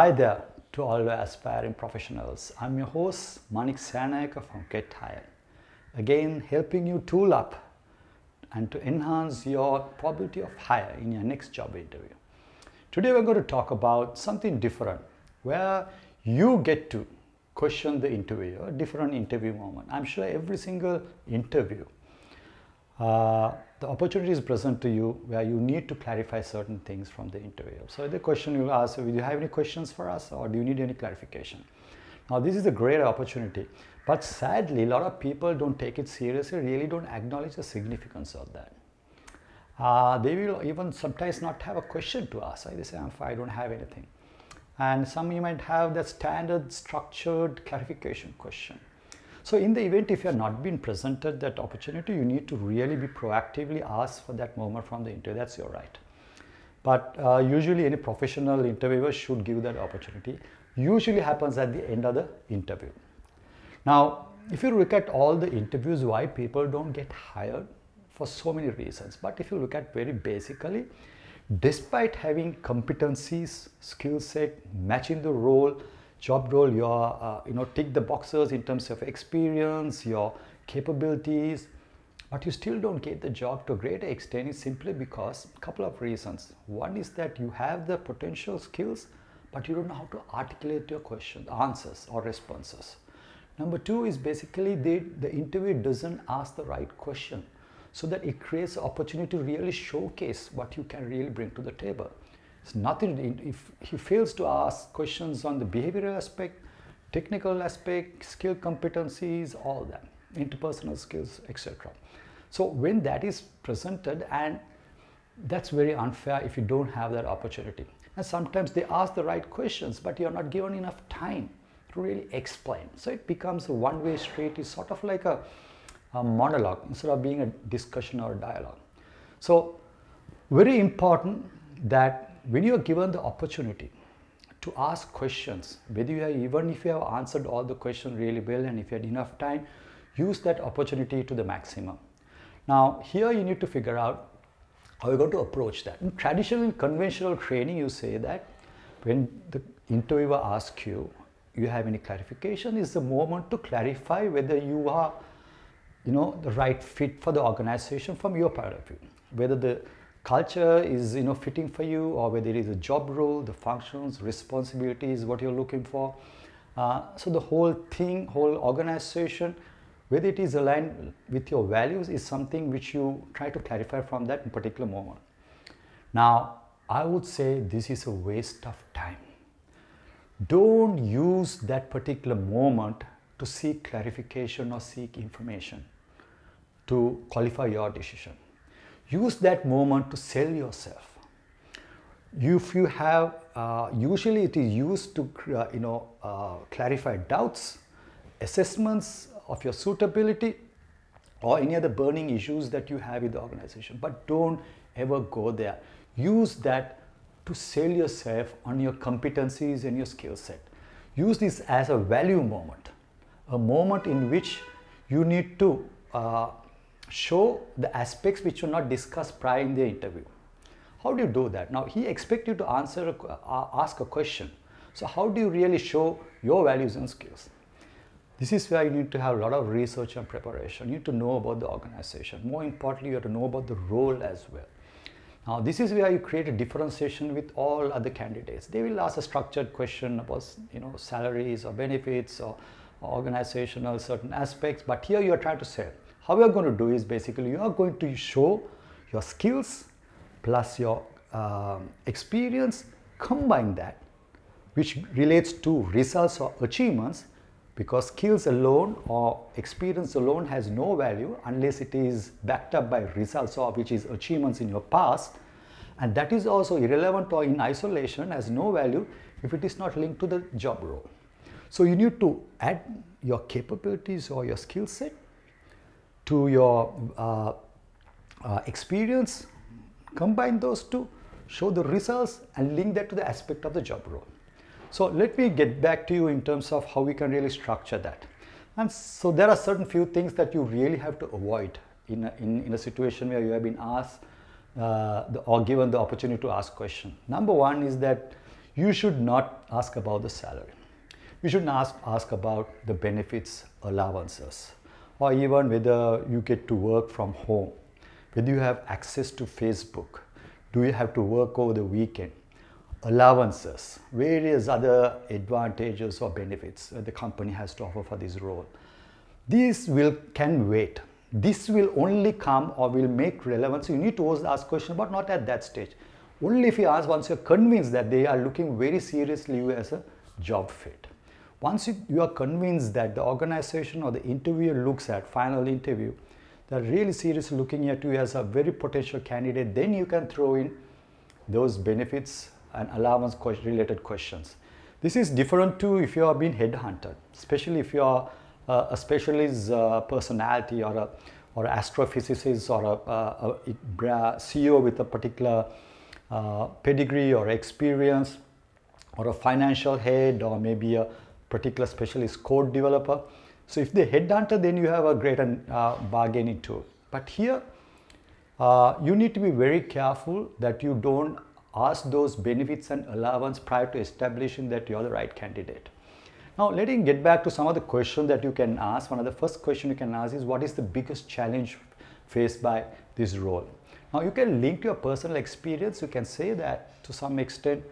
Hi there to all the aspiring professionals. I'm your host Manik from GETHIRED. Again, helping you tool up and to enhance your probability of hire in your next job interview. Today we're going to talk about something different where you get to question the interviewer, a different interview moment. I'm sure every single interview the opportunity is present to you where you need to clarify certain things from the interviewer. So the question you will ask, do you have any questions for us or do you need any clarification? Now this is a great opportunity, but sadly a lot of people don't take it seriously, really don't acknowledge the significance of that. They will even sometimes not have a question to ask. They say, I'm fine, I don't have anything. And some you might have that standard structured clarification question. So in the event, if you have not been presented that opportunity, you need to really be proactively asked for that moment from the interview. That's your right. But usually any professional interviewer should give that opportunity. Usually happens at the end of the interview. Now, if you look at all the interviews, why people don't get hired, for so many reasons. But if you look at very basically, despite having competencies, skill set, matching the role, job role, your tick the boxes in terms of experience, your capabilities, but you still don't get the job to a greater extent is simply because a couple of reasons. One is that you have the potential skills, but you don't know how to articulate your questions, answers or responses. Number two is basically the interview doesn't ask the right question, so that it creates an opportunity to really showcase what you can really bring to the table. It's nothing, if he fails to ask questions on the behavioral aspect, technical aspect, skill competencies, all that, interpersonal skills, etc. So when that is presented, and that's very unfair if you don't have that opportunity. And sometimes they ask the right questions, but you're not given enough time to really explain. So it becomes a one-way street. It's sort of like a monologue instead of being a discussion or a dialogue. So very important that when you are given the opportunity to ask questions, whether you have, even if you have answered all the questions really well and if you had enough time, use that opportunity to the maximum. Now here you need to figure out how you're going to approach that. In traditional conventional training, you say that when the interviewer asks you, you have any clarification, is the moment to clarify whether you are the right fit for the organization from your point of view, whether the culture is fitting for you, or whether it is a job role, the functions, responsibilities, what you're looking for. So the whole thing, whole organization, whether it is aligned with your values is something which you try to clarify from that particular moment. Now, I would say this is a waste of time. Don't use that particular moment to seek clarification or seek information to qualify your decision. Use that moment to sell yourself. If you have, usually it is used to clarify doubts, assessments of your suitability, or any other burning issues that you have with the organization. But don't ever go there. Use that to sell yourself on your competencies and your skill set. Use this as a value moment, a moment in which you need to show the aspects which were not discussed prior in the interview. How do you do that? Now he expects you to ask a question. So how do you really show your values and skills? This is where you need to have a lot of research and preparation. You need to know about the organization. More importantly, you have to know about the role as well. Now this is where you create a differentiation with all other candidates. They will ask a structured question about salaries or benefits or organizational certain aspects, but here you are trying to sell. How you are going to do is basically you are going to show your skills plus your experience, combine that, which relates to results or achievements, because skills alone or experience alone has no value unless it is backed up by results or which is achievements in your past, and that is also irrelevant or in isolation, has no value if it is not linked to the job role. So you need to add your capabilities or your skill set to your experience, combine those two, show the results and link that to the aspect of the job role. So let me get back to you in terms of how we can really structure that. And so there are certain few things that you really have to avoid in a situation where you have been asked or given the opportunity to ask question. Number one is that you should not ask about the salary. You should ask about the benefits, allowances, or even whether you get to work from home, whether you have access to Facebook, do you have to work over the weekend, allowances, various other advantages or benefits that the company has to offer for this role. These can wait. This will only come or will make relevant. So you need to always ask questions, but not at that stage. Only if you ask once you're convinced that they are looking very seriously you as a job fit. Once you are convinced that the organization or the interviewer looks at, final interview, they're really seriously looking at you as a very potential candidate, then you can throw in those benefits and allowance related questions. This is different too if you are being headhunted, especially if you are a specialist personality or an astrophysicist or a CEO with a particular pedigree or experience, or a financial head, or maybe a particular specialist code developer. So if they headhunter, then you have a greater bargaining tool. But here, you need to be very careful that you don't ask those benefits and allowance prior to establishing that you're the right candidate. Now, let me get back to some of the questions that you can ask. One of the first questions you can ask is, what is the biggest challenge faced by this role? Now, you can link to your personal experience. You can say that to some extent.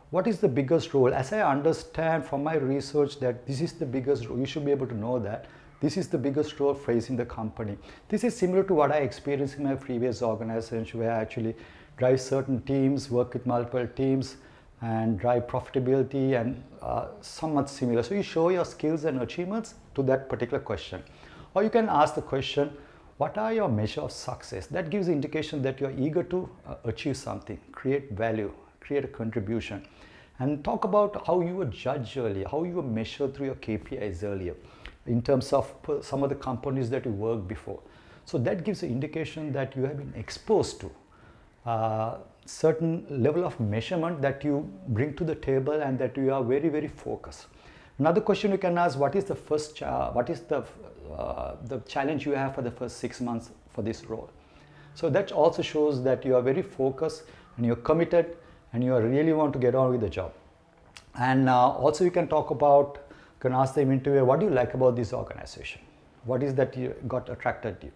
What is the biggest role? As I understand from my research that this is the biggest role, you should be able to know that this is the biggest role facing the company. This is similar to what I experienced in my previous organization, where I actually drive certain teams, work with multiple teams, and drive profitability, and somewhat similar. So you show your skills and achievements to that particular question. Or you can ask the question, what are your measures of success? That gives indication that you're eager to achieve something, create value, create a contribution. And talk about how you were judged earlier, how you were measured through your KPIs earlier in terms of some of the companies that you worked before. So that gives an indication that you have been exposed to certain level of measurement that you bring to the table, and that you are very, very focused. Another question you can ask, what is the the challenge you have for the first 6 months for this role? So that also shows that you are very focused and you're committed and you really want to get on with the job. And also you can talk about, you can ask the interviewer, what do you like about this organization? What is that you got attracted to you?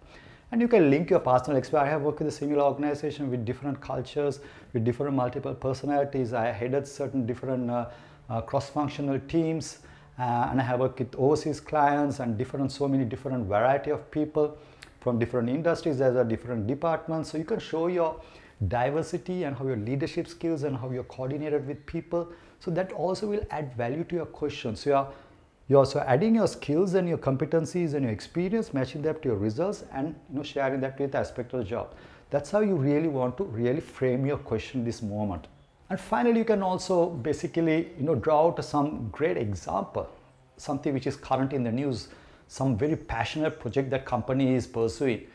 And you can link your personal experience. I have worked with a similar organization with different cultures, with different multiple personalities. I headed certain different cross-functional teams, and I have worked with overseas clients and so many different variety of people from different industries as a different departments. So you can show your diversity and how your leadership skills and how you're coordinated with people. So that also will add value to your question. So you're also adding your skills and your competencies and your experience, matching that to your results, and sharing that with aspect of the job. That's how you really want to really frame your question this moment. And finally, you can also basically draw out some great example, something which is current in the news, some very passionate project that company is pursuing,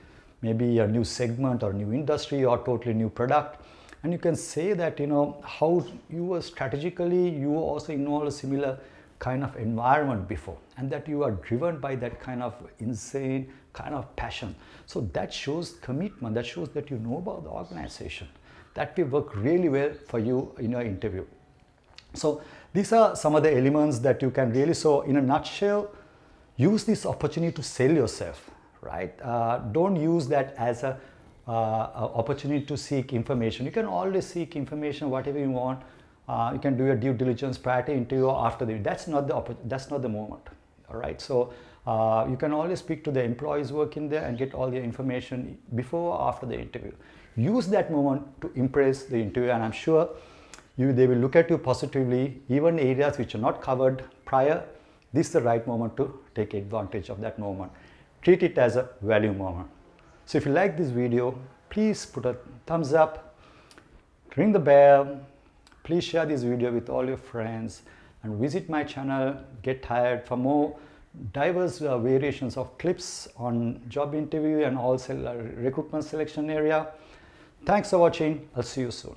maybe a new segment or new industry or totally new product. And you can say that how you were strategically, you were also involved in a similar kind of environment before, and that you are driven by that kind of insane kind of passion. So that shows commitment, that shows that you know about the organization. That will work really well for you in your interview. So these are some of the elements that you can really, so in a nutshell, use this opportunity to sell yourself, right? Don't use that as a opportunity to seek information. You can always seek information, whatever you want. You can do your due diligence prior to interview or after the interview. That's not the moment, all right? So you can always speak to the employees working there and get all the information before or after the interview. Use that moment to impress the interviewer, and I'm sure they will look at you positively, even areas which are not covered prior. This is the right moment to take advantage of that moment. Treat it as a value moment. So if you like this video, please put a thumbs up, ring the bell, please share this video with all your friends, and visit my channel, GETHIRED, for more diverse variations of clips on job interview and also recruitment selection area. Thanks for watching. I'll see you soon.